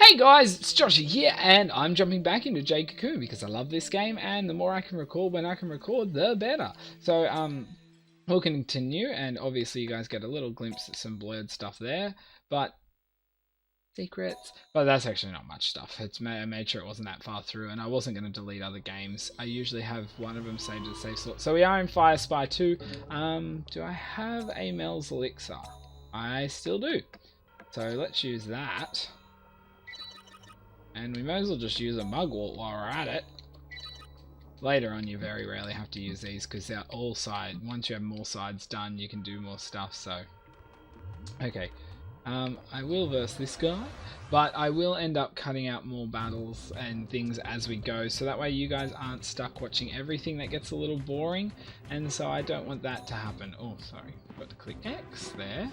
Hey guys, it's Josh here, and I'm jumping back into Jade Cocoon because I love this game, and the more I can record when I can record, the better. So, we'll continue, and obviously you guys get a little glimpse at some blurred stuff there, but secrets. But that's actually not much stuff. I made sure it wasn't that far through, and I wasn't going to delete other games. I usually have one of them saved to the safe slot. So we are in Fire Spy 2. Do I have a Mel's Elixir? I still do. So let's use that. And we might as well just use a mugwort while we're at it. Later on, you very rarely have to use these because they're all side. Once you have more sides done, you can do more stuff. So, okay. I will verse this guy, but I will end up cutting out more battles and things as we go. So that way you guys aren't stuck watching everything that gets a little boring. And so I don't want that to happen. Oh, sorry. Got to click X there.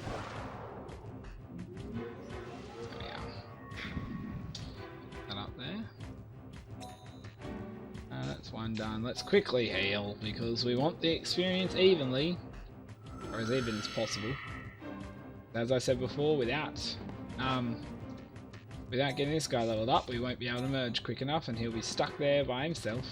That's one done. Let's quickly heal because we want the experience evenly, or as even as possible. As I said before, without getting this guy leveled up, we won't be able to merge quick enough, and he'll be stuck there by himself.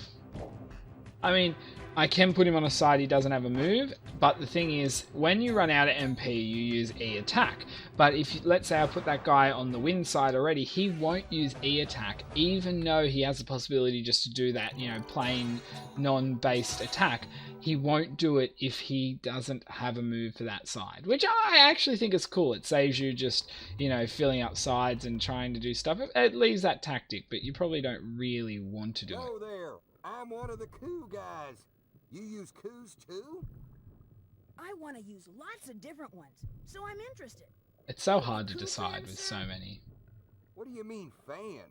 I mean, I can put him on a side he doesn't have a move, but the thing is, when you run out of MP, you use E attack. But if, let's say I put that guy on the wind side already, he won't use E attack, even though he has the possibility just to do that, you know, plain non-based attack. He won't do it if he doesn't have a move for that side, which I actually think is cool. It saves you just, you know, filling up sides and trying to do stuff. It leaves that tactic, but you probably don't really want to do it. Hello there. I'm one of the coup guys. You use coups too? I want to use lots of different ones, so I'm interested. It's so hard to decide with so many. What do you mean, fan?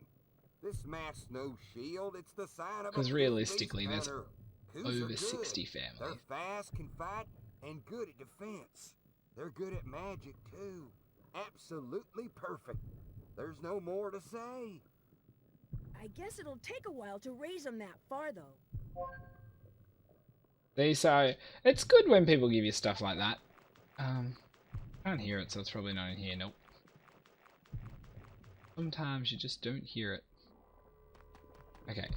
This mask's no shield. It's the sign of a because realistically, there's Coups over 60 families. They're fast, can fight, and good at defense. They're good at magic too. Absolutely perfect. There's no more to say. I guess it'll take a while to raise them that far, though. So it's good when people give you stuff like that. Can't hear it, so it's probably not in here. Nope. Sometimes you just don't hear it. Okay.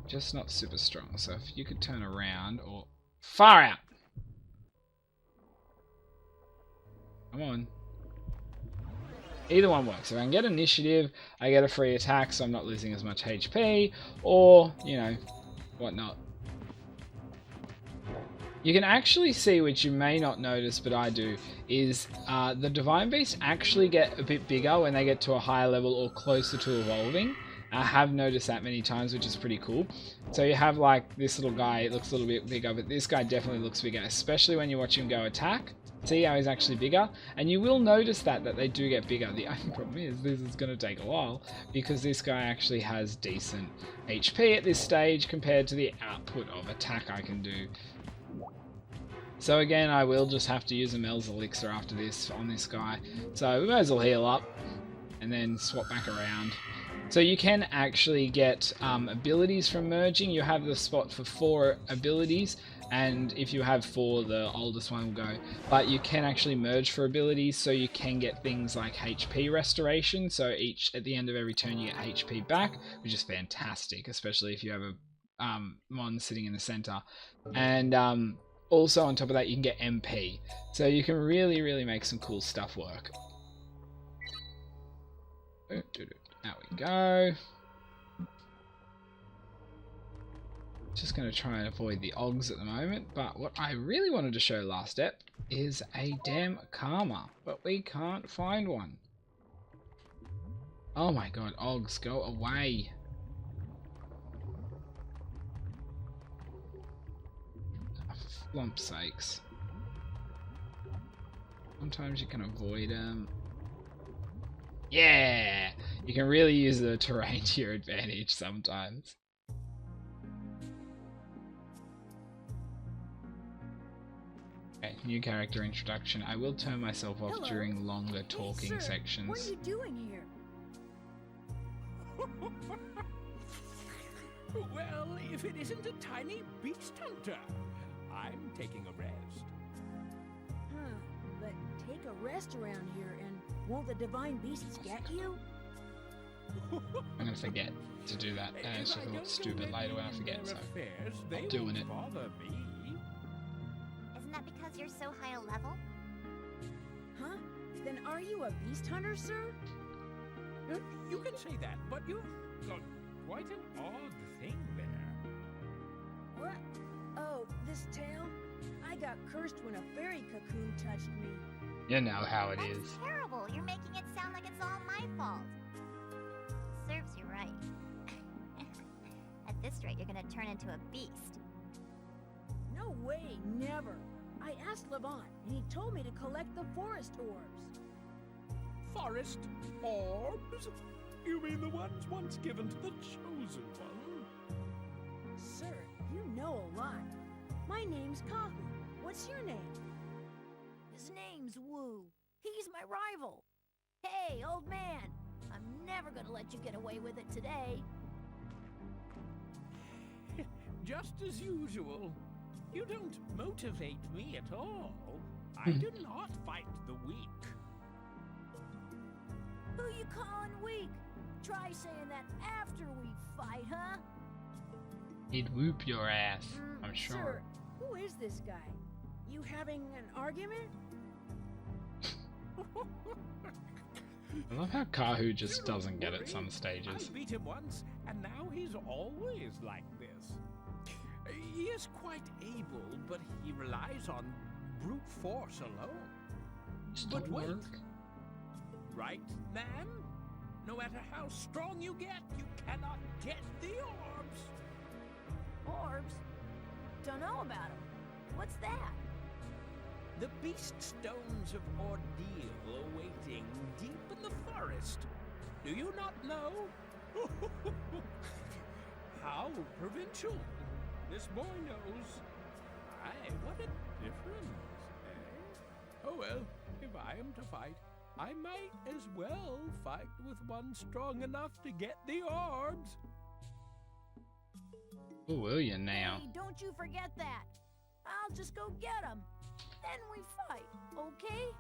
Just not super strong. So if you could turn around or far out. Come on. Either one works. If I can get initiative, I get a free attack, so I'm not losing as much HP, or, you know, whatnot. You can actually see, which you may not notice, but I do, is the Divine Beasts actually get a bit bigger when they get to a higher level or closer to evolving. I have noticed that many times, which is pretty cool. So you have like this little guy, it looks a little bit bigger, but this guy definitely looks bigger, especially when you watch him go attack. See how he's actually bigger? And you will notice that they do get bigger. The only problem is this is going to take a while because this guy actually has decent HP at this stage compared to the output of attack I can do. So again, I will just have to use a Mel's Elixir after this on this guy. So we might as well heal up and then swap back around. So you can actually get abilities from merging. You have the spot for 4 abilities, and if you have 4, the oldest one will go. But you can actually merge for abilities, so you can get things like HP restoration. So at the end of every turn you get HP back, which is fantastic, especially if you have a mon sitting in the center. And also on top of that, you can get MP. So you can really make some cool stuff work. There we go. Just going to try and avoid the Ogs at the moment, but what I really wanted to show last ep is a damn Karma, but we can't find one. Oh my god, Ogs, go away. For lump's sakes. Sometimes you can avoid them. Yeah! You can really use the terrain to your advantage sometimes. Okay, new character introduction. I will turn myself off during longer talking sections. What are you doing here? Well, if it isn't a tiny beast hunter, I'm taking a rest. But take a rest around here, and Won't the divine beasts get you? I'm gonna forget to do that, and it's just gonna look stupid later when I forget, so I'm doing it. Isn't that because you're so high a level? Huh? Then are you a beast hunter, sir? You can say that, but you've got quite an odd thing there. What? Oh, this tail? I got cursed when a fairy cocoon touched me. You know how it That's is. terrible. You're making it sound like it's all my fault. Serves you right. At this rate, you're gonna turn into a beast. No way, never. I asked Levant, and he told me to collect the forest orbs. Forest orbs? You mean the ones once given to the chosen one? Sir, you know a lot. My name's Kahu. What's your name? His name's Wu. He's my rival. Hey, old man. I'm never gonna let you get away with it today. Just as usual. You don't motivate me at all. I do not fight the weak. Who you calling weak? Try saying that after we fight, huh? He'd whoop your ass, I'm sure. Sir, who is this guy? You having an argument? I love how Kahu just Don't doesn't get it worry. some stages. I beat him once, and now he's always like this. He is quite able, but he relies on brute force alone. But wait, right, man? No matter how strong you get, you cannot get the orbs. Orbs? Don't know about him. What's that? The beast stones of ordeal awaiting deep in the forest. Do you not know? How provincial. This boy knows. Aye, what a difference, eh? Oh well, if I am to fight, I might as well fight with one strong enough to get the orbs. Who will you now? Hey, don't you forget that. I'll just go get him. Then we fight, okay?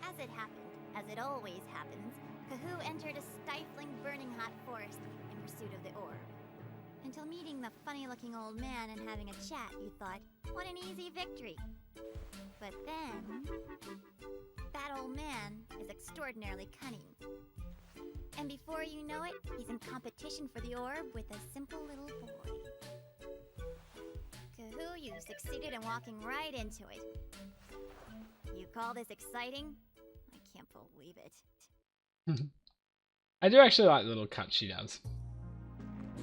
As it happened, as it always happens, Kahu entered a stifling, burning hot forest in pursuit of the orb. Until meeting the funny-looking old man and having a chat, you thought, what an easy victory. But then, that old man is extraordinarily cunning. And before you know it, he's in competition for the orb with a simple little boy. Kahu, you succeeded in walking right into it. You call this exciting? I can't believe it. I do actually like the little cut she does.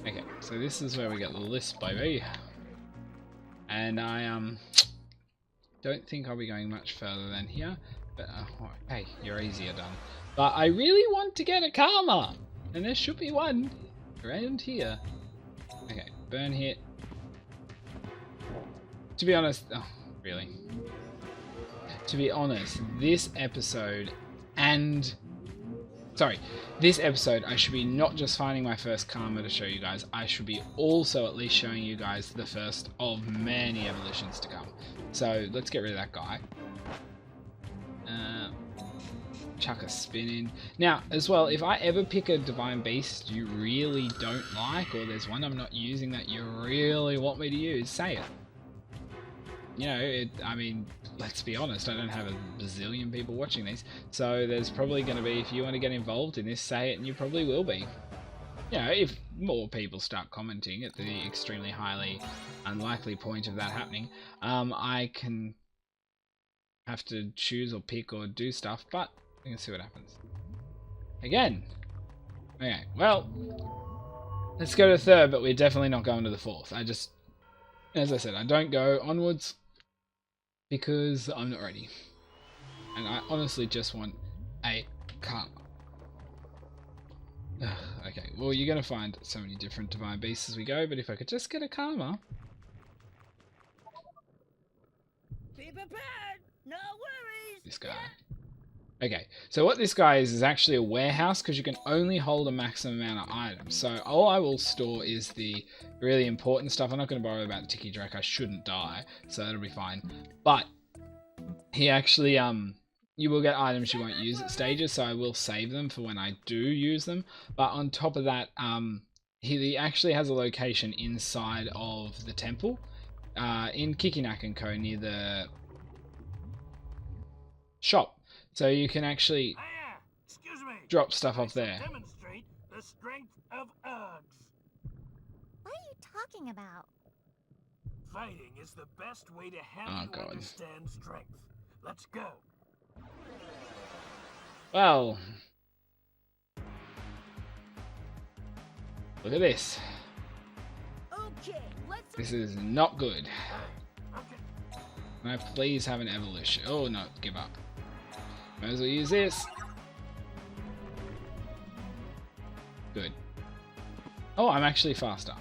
Okay, so this is where we get the list, baby. And I don't think I'll be going much further than here. But hey, you're easier done. But I really want to get a karma, and there should be one around here. Okay, burn hit. To be honest, oh, really. To be honest, this episode I should be not just finding my first karma to show you guys, I should be also at least showing you guys the first of many evolutions to come. So let's get rid of that guy. Chuck a spin in. Now, as well, if I ever pick a divine beast you really don't like, or there's one I'm not using that you really want me to use, say it. You know, I mean, let's be honest, I don't have a bazillion people watching these, so there's probably going to be, if you want to get involved in this, say it, and you probably will be. You know, if more people start commenting at the extremely highly unlikely point of that happening, I can have to choose or pick or do stuff, but we can see what happens. Again. Okay, well, let's go to the third, but we're definitely not going to the fourth. As I said, I don't go onwards because I'm not ready. And I honestly just want a karma. Okay, well, you're going to find so many different divine beasts as we go, but if I could just get a karma. Be prepared. No worries. This guy. Okay, so what this guy is actually a warehouse because you can only hold a maximum amount of items. So all I will store is the really important stuff. I'm not going to bother about the Tiki Drake. I shouldn't die, so that'll be fine. But he actually, you will get items you won't use at stages, so I will save them for when I do use them. But on top of that, he actually has a location inside of the temple, in Kikinak and Co. near the shop. So you can actually Excuse me. drop stuff off there. Demonstrate the strength of Uggs. What are you talking about? Fighting is the best way to help Oh, you God. understand strength. Let's go. Well, look at this. Okay, let's. This is not good. Okay. Can I please have an evolution? Oh no, give up. Might as well use this. Good. Oh, I'm actually faster.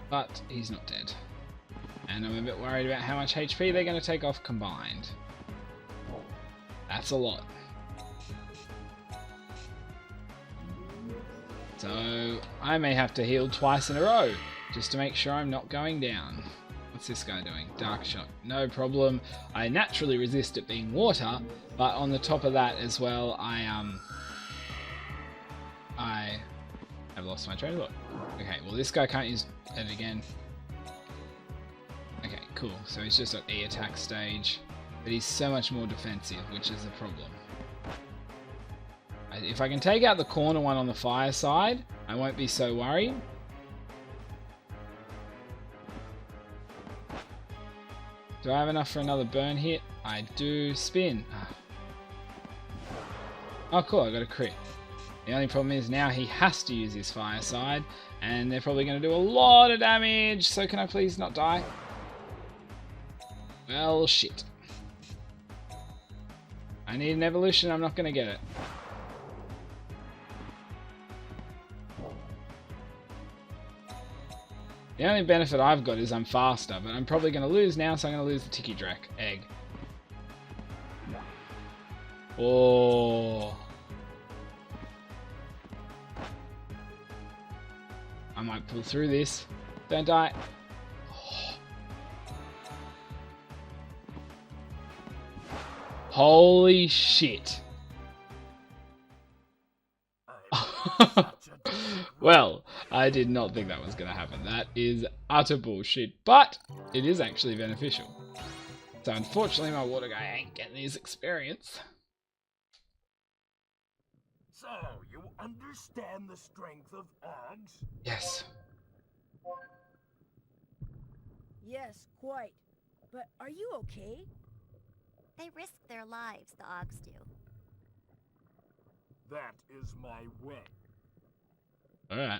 But he's not dead. And I'm a bit worried about how much HP they're going to take off combined. That's a lot. So I may have to heal twice in a row just to make sure I'm not going down. What's this guy doing? Dark shot. No problem. I naturally resist it being water, but on the top of that as well, I have lost my train of thought. Okay, well this guy can't use it again. Okay, cool. So he's just at E attack stage, but he's so much more defensive, which is the problem. If I can take out the corner one on the fire side, I won't be so worried. Do I have enough for another burn hit? I do. Spin. Oh cool, I got a crit. The only problem is now he has to use his fire side, and they're probably going to do a lot of damage, so can I please not die? Well, shit. I need an evolution, I'm not going to get it. The only benefit I've got is I'm faster, but I'm probably going to lose now, so I'm going to lose the Tiki Drake egg. Oh. I might pull through this. Don't die. Oh. Holy shit. Well, I did not think that was going to happen. That is utter bullshit, but it is actually beneficial. So unfortunately my water guy ain't getting his experience. So, you understand the strength of Uggs? Yes. Yes, quite. But are you okay? They risk their lives, the Oggs do. That is my way. Alright.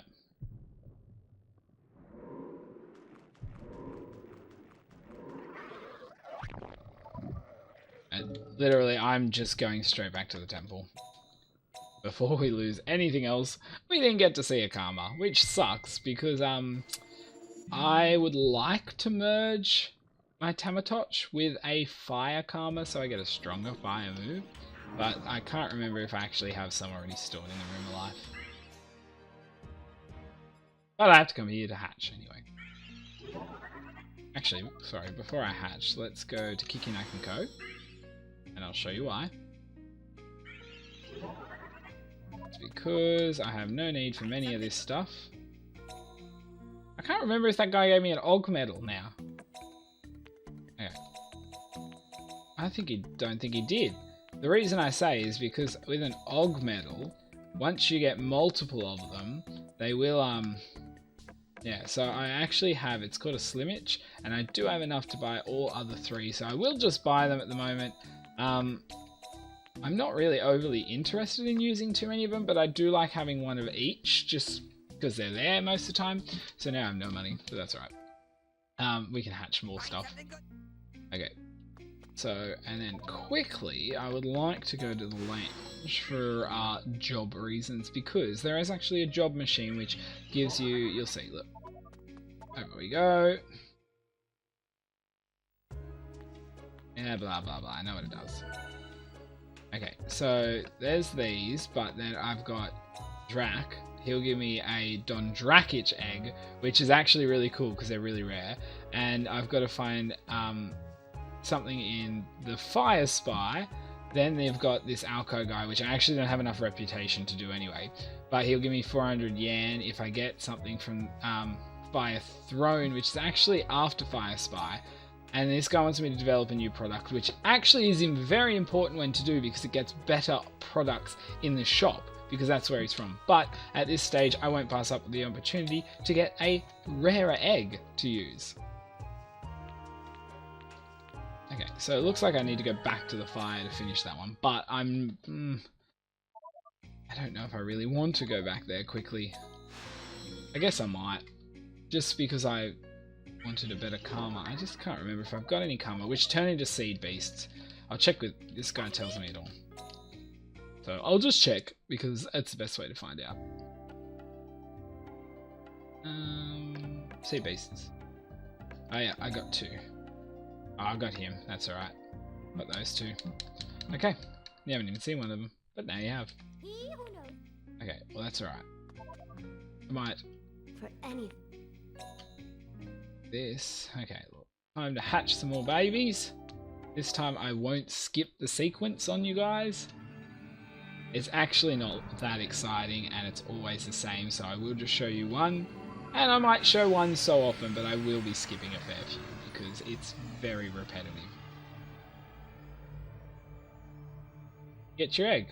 And literally, I'm just going straight back to the temple. Before we lose anything else, we didn't get to see a Karma, which sucks because I would like to merge my Tamatoch with a Fire Karma so I get a stronger Fire move, but I can't remember if I actually have some already stored in the Room of Life. But I have to come here to hatch anyway. Actually, sorry, before I hatch, let's go to Kikinak and Co. And I'll show you why. It's because I have no need for many of this stuff. I can't remember if that guy gave me an Og medal now. Okay. Don't think he did. The reason I say is because with an Og medal, once you get multiple of them, they will yeah, so I actually have, it's called a Slimmage, and I do have enough to buy all other three, so I will just buy them at the moment. I'm not really overly interested in using too many of them, but I do like having one of each, just because they're there most of the time. So now I have no money, but that's alright. We can hatch more stuff. Okay. So, and then quickly, I would like to go to the lounge for job reasons, because there is actually a job machine which gives you, you'll see, look. Over we go. Yeah, blah, blah, blah. I know what it does. Okay, so there's these, but then I've got Drac. He'll give me a Dondrakic egg, which is actually really cool because they're really rare. And I've got to find something in the Fire Spy. Then they've got this Alco guy, which I actually don't have enough reputation to do anyway. But he'll give me 400 yen if I get something from Fire Throne, which is actually after Fire Spy. And this guy wants me to develop a new product, which actually is very important when to do because it gets better products in the shop, because that's where he's from. But at this stage, I won't pass up the opportunity to get a rarer egg to use. Okay, so it looks like I need to go back to the fire to finish that one, but I don't know if I really want to go back there quickly. I guess I might, just because I wanted a better karma. I just can't remember if I've got any karma, which turn into seed beasts. I'll check with this guy, tells me it all. So I'll just check because that's the best way to find out. Seed beasts. Oh yeah, I got 2. Oh, I got him. That's alright. Got those 2. Okay. You haven't even seen one of them, but now you have. Okay, well that's alright. I might. For anything. This. Okay, look. Time to hatch some more babies. This time I won't skip the sequence on you guys. It's actually not that exciting and it's always the same, so I will just show you one. And I might show one so often, but I will be skipping a fair few because it's very repetitive. Get your egg.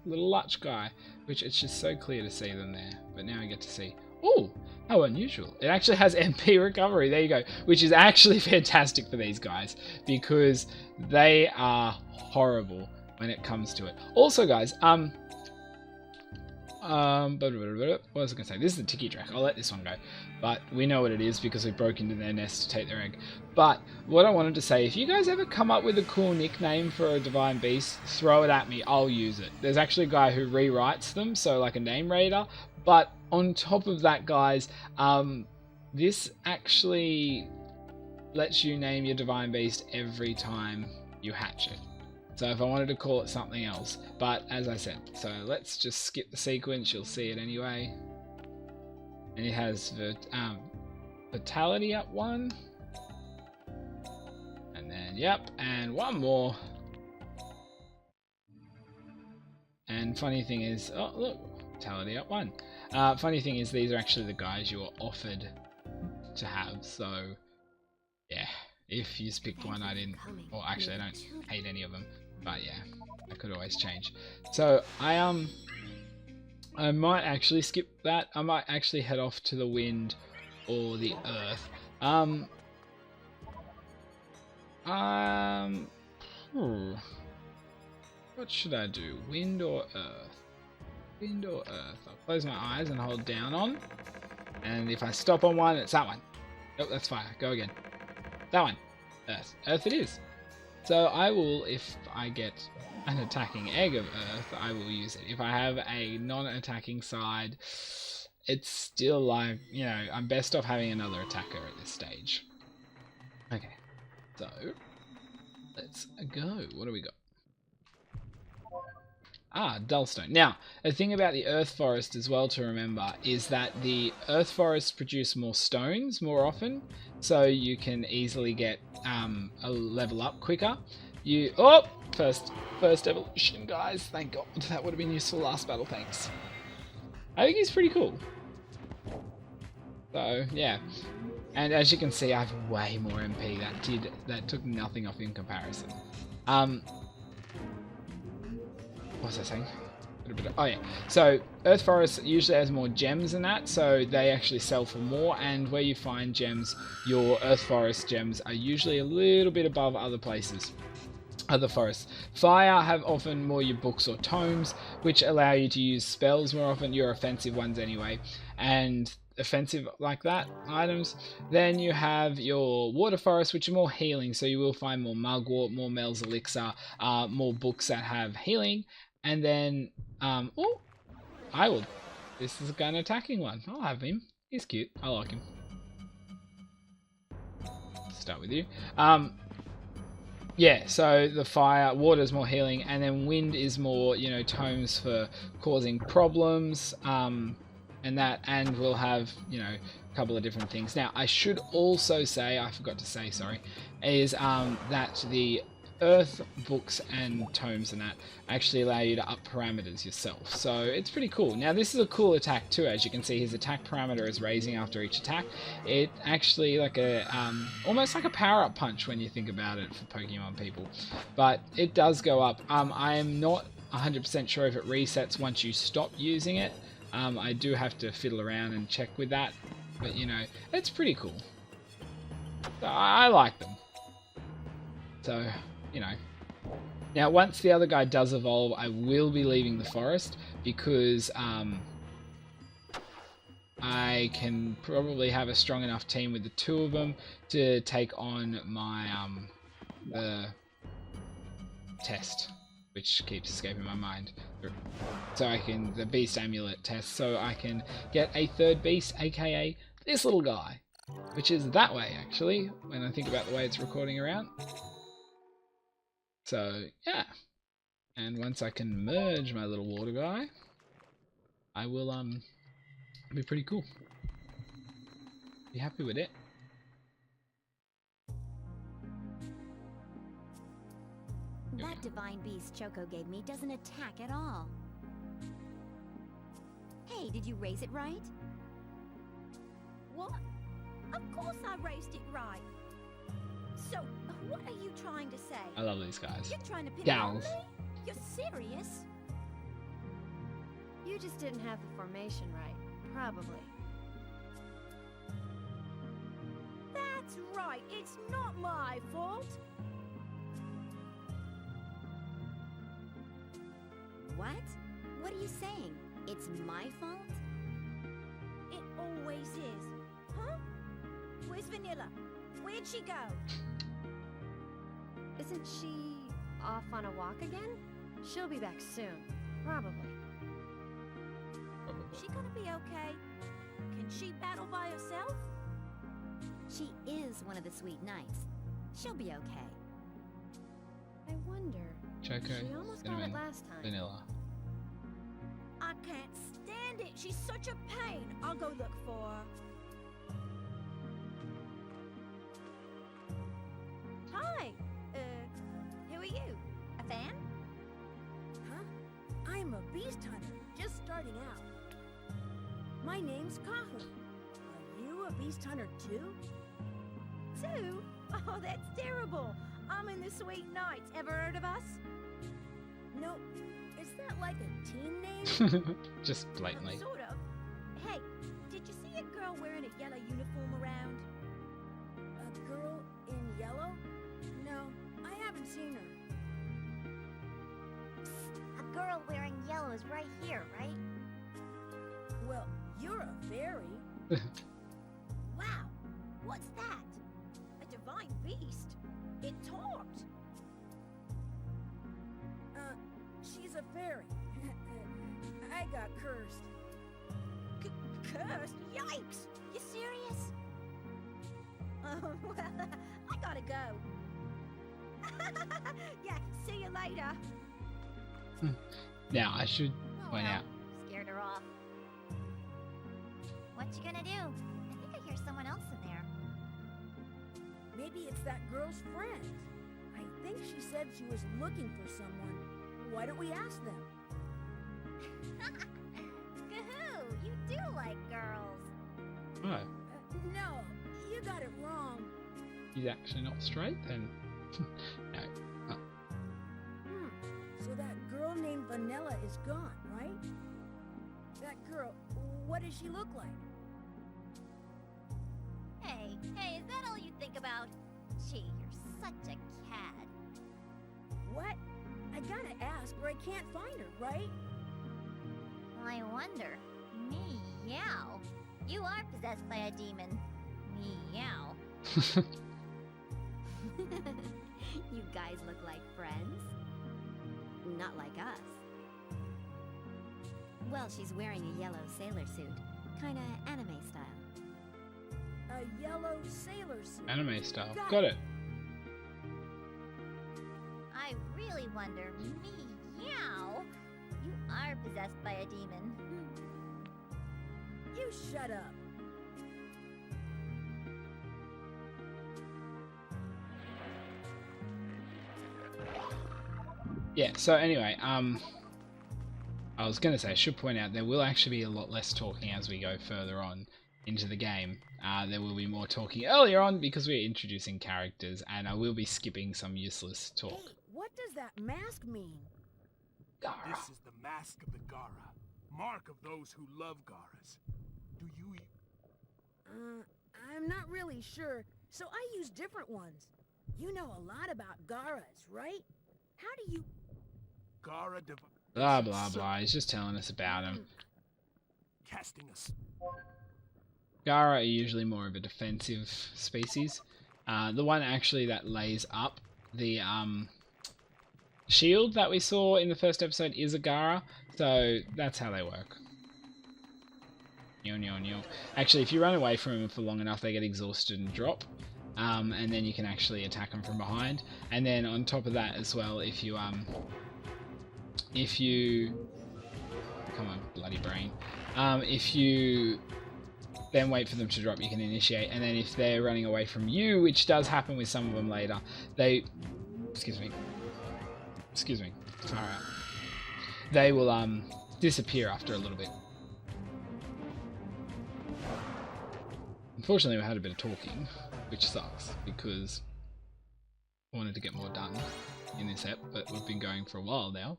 Little Lutch guy, which it's just so clear to see them there. But now we get to see. Ooh, how unusual. It actually has MP recovery. There you go. Which is actually fantastic for these guys because they are horrible when it comes to it. Also, guys, what was I going to say? This is the Tiki Drac. I'll let this one go. But we know what it is because we broke into their nest to take their egg. But what I wanted to say, if you guys ever come up with a cool nickname for a Divine Beast, throw it at me. I'll use it. There's actually a guy who rewrites them, so like a name raider. But on top of that, guys, this actually lets you name your Divine Beast every time you hatch it. So if I wanted to call it something else, but as I said, so let's just skip the sequence, you'll see it anyway. And it has the Vitality up 1. And then, yep, and one more. And funny thing is, oh look, Vitality up 1. Funny thing is these are actually the guys you were offered to have, so yeah. If you picked one I didn't, or actually I don't hate any of them. But yeah, I could always change. So I might actually skip that. I might actually head off to the wind or the earth. What should I do? Wind or earth? Wind or earth? I'll close my eyes and hold down on. And if I stop on one, it's that one. Oh, that's fire. Go again. That one. Earth. Earth it is. So I will, if I get an attacking egg of earth, I will use it. If I have a non-attacking side, it's still like, you know, I'm best off having another attacker at this stage. Okay, so let's go. What do we got? Ah, Dullstone. Now, the thing about the Earth Forest as well to remember is that the Earth Forests produce more stones more often, so you can easily get a level up quicker. First evolution, guys. Thank God. That would have been useful last battle, thanks. I think he's pretty cool. So, yeah. And as you can see, I have way more MP. That took nothing off in comparison. What was I saying? Oh yeah, so Earth Forest usually has more gems than that, so they actually sell for more, and where you find gems, your Earth Forest gems are usually a little bit above other places, other forests. Fire have often more your books or tomes, which allow you to use spells more often, your offensive ones anyway, and offensive like that items. Then you have your Water Forest, which are more healing, so you will find more Mugwort, more Mel's Elixir, more books that have healing. And then, this is a gun attacking one. I'll have him. He's cute. I like him. Start with you. Yeah, so the fire, water is more healing, and then wind is more, you know, tomes for causing problems, and we'll have, you know, a couple of different things. Now, I should also say, I forgot to say, sorry, is that the earth books and tomes and that actually allow you to up parameters yourself, so it's pretty cool. Now this is a cool attack too. As you can see, his attack parameter is raising after each attack. It actually like a almost like a power-up punch when you think about it for Pokemon people, but it does go up. I am not 100% sure if it resets once you stop using it. I do have to fiddle around and check with that, but you know, it's pretty cool. So I like them, so you know. Now, once the other guy does evolve, I will be leaving the forest because I can probably have a strong enough team with the two of them to take on my the test, which keeps escaping my mind. So I can, the beast amulet test, so I can get a third beast, aka this little guy, which is that way actually, when I think about the way it's recording around. So yeah, and once I can merge my little water guy, I will be pretty cool. Be happy with it. That divine beast Choco gave me doesn't attack at all. Hey, did you raise it right? What? Of course I raised it right. So, what are you trying to say? I love these guys. You're trying to pin it on Gals. me? You're serious? You just didn't have the formation right, probably. That's right. It's not my fault. What? What are you saying? It's my fault? It always is. Huh? Where's Vanilla? Where'd she go? Isn't she off on a walk again? She'll be back soon, probably. She gonna be okay? Can she battle by herself? She is one of the sweet knights. She'll be okay. I wonder. Choco, She almost got it cinnamon, last time. vanilla. I can't stand it. She's such a pain. I'll go look for her. Hi. Who are you? A fan? Huh? I'm a beast hunter, just starting out. My name's Cocoon. Are you a beast hunter too? Two? Oh, that's terrible. I'm in the Sweet Knights. Ever heard of us? Nope. Is that like a team name? Just blatantly. Sort of. Hey, did you see a girl wearing a yellow uniform around? A girl in yellow? No, I haven't seen her. A girl wearing yellow is right here, right? Well, you're a fairy. Wow, what's that? A divine beast. It talked. She's a fairy. I got cursed. Cursed? Yikes! You serious? Well, I gotta go. Yeah, see you later. Now I should Oh, point well, out. Scared her off. What you gonna do? I think I hear someone else in there. Maybe it's that girl's friend. I think she said she was looking for someone. Why don't we ask them? Gahoo! You do like girls. Oh, No, you got it wrong. he's actually not straight then. No. Oh. So that girl named Vanilla is gone, right? That girl, what does she look like? Hey, is that all you think about? Gee, you're such a cad. What? I gotta ask or I can't find her, right? I wonder. Meow. You are possessed by a demon. Meow. You guys look like friends. Not like us. Well, she's wearing a yellow sailor suit. Kinda anime style. A yellow sailor suit. Anime style. Got Got it. wonder. Meow. You are possessed by a demon. You shut up. Yeah, so anyway, I was going to say, I should point out, there will actually be a lot less talking as we go further on into the game. There will be more talking earlier on because we're introducing characters, and I will be skipping some useless talk. Hey, what does that mask mean? Gara. This is the mask of the Gara, mark of those who love Garas. Do you... I'm not really sure, so I use different ones. You know a lot about Garas, right? How do you... Gara Blah, blah, blah. He's just telling us about him. casting us. Gara are usually more of a defensive species. The one actually that lays up the shield that we saw in the first episode is a Gara, so that's how they work. Actually, if you run away from them for long enough, they get exhausted and drop, and then you can actually attack them from behind. And then on top of that as well, if you come on, bloody brain, if you then wait for them to drop, you can initiate, and then if they're running away from you, which does happen with some of them later, they, excuse me, far out, they will disappear after a little bit. Unfortunately, we had a bit of talking, which sucks, because I wanted to get more done in this ep, but we've been going for a while now.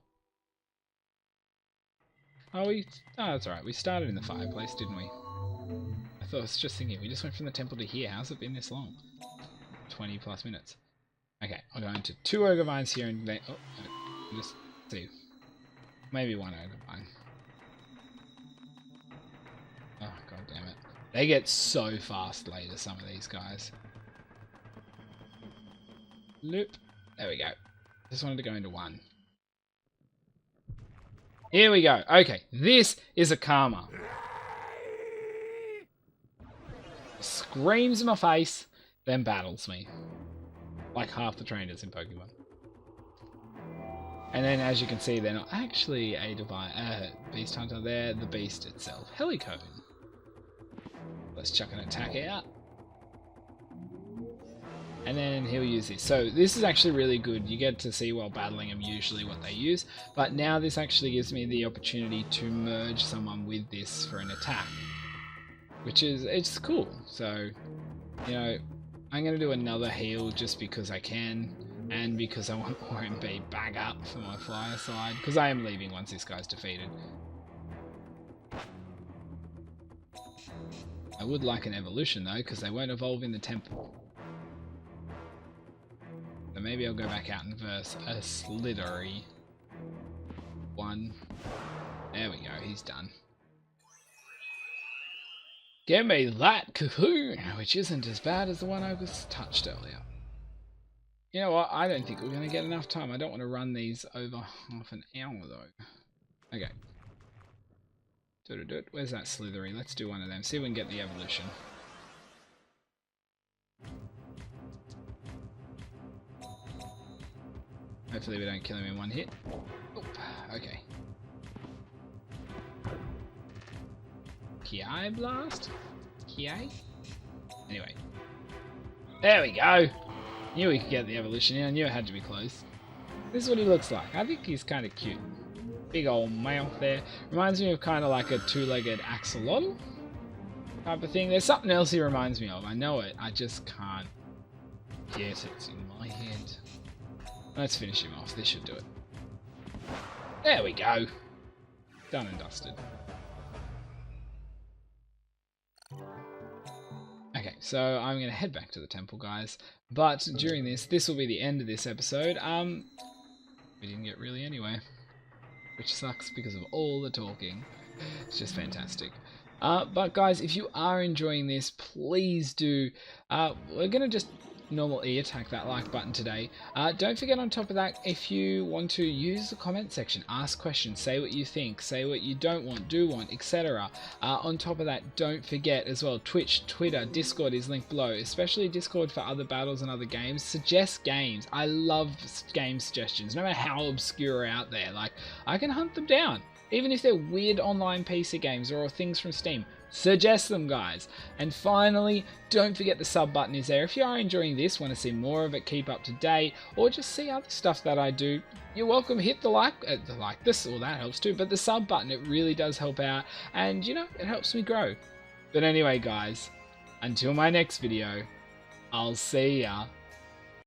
Oh, that's alright, we started in the fireplace, didn't we? I was just thinking, we just went from the temple to here. How's it been this long? 20 plus minutes. Okay, I'll go into 2 ogre vines here and then... Oh, just see. Maybe 1 ogre vine. Oh, god damn it. They get so fast later, some of these guys. Loop. There we go. Just wanted to go into 1. Here we go. Okay, this is a Karma. Screams in my face, then battles me. Like half the trainers in Pokemon. And then, as you can see, they're not actually a beast hunter, they're the beast itself. Helicone. Let's chuck an attack out. And then he'll use this. So this is actually really good. You get to see while battling them usually what they use. But now this actually gives me the opportunity to merge someone with this for an attack. Which is, it's cool. So, you know, I'm going to do another heal just because I can. And because I want OMB back up for my flyer side. Because I am leaving once this guy's defeated. I would like an evolution though, because they won't evolve in the temple. So maybe I'll go back out and verse a Slithery. 1. There we go, he's done. Give me that cocoon, which isn't as bad as the one I was touched earlier. You know what, I don't think we're going to get enough time. I don't want to run these over half an hour though. Okay. Where's that Slithery? Let's do one of them. See if we can get the evolution. Hopefully we don't kill him in 1 hit. Oop, okay. Ki Blast? Ki? Anyway. There we go! Knew we could get the evolution in. I knew it had to be close. This is what he looks like. I think he's kind of cute. Big old mouth there. Reminds me of kind of like a 2-legged axolotl type of thing. There's something else he reminds me of. I know it. I just can't get it in my head. Let's finish him off. This should do it. There we go. Done and dusted. Okay, so I'm going to head back to the temple, guys. But during this will be the end of this episode. We didn't get really anywhere. Which sucks because of all the talking. It's just fantastic. But guys, if you are enjoying this, please do. We're going to just normal E attack that like button today. Don't forget on top of that, if you want to use the comment section, ask questions, say what you think, say what you don't want, do want, etc. On top of that, don't forget as well, Twitch, Twitter, Discord is linked below, especially Discord for other battles and other games. Suggest games. I love game suggestions, no matter how obscure out there. Like, I can hunt them down, even if they're weird online PC games or things from Steam. Suggest them, guys. And finally, don't forget the sub button is there. If you are enjoying this, want to see more of it, keep up to date, or just see other stuff that I do, you're welcome. Hit the like this, or that helps too, but the sub button, it really does help out, and you know, it helps me grow. But anyway, guys, until my next video, I'll see ya.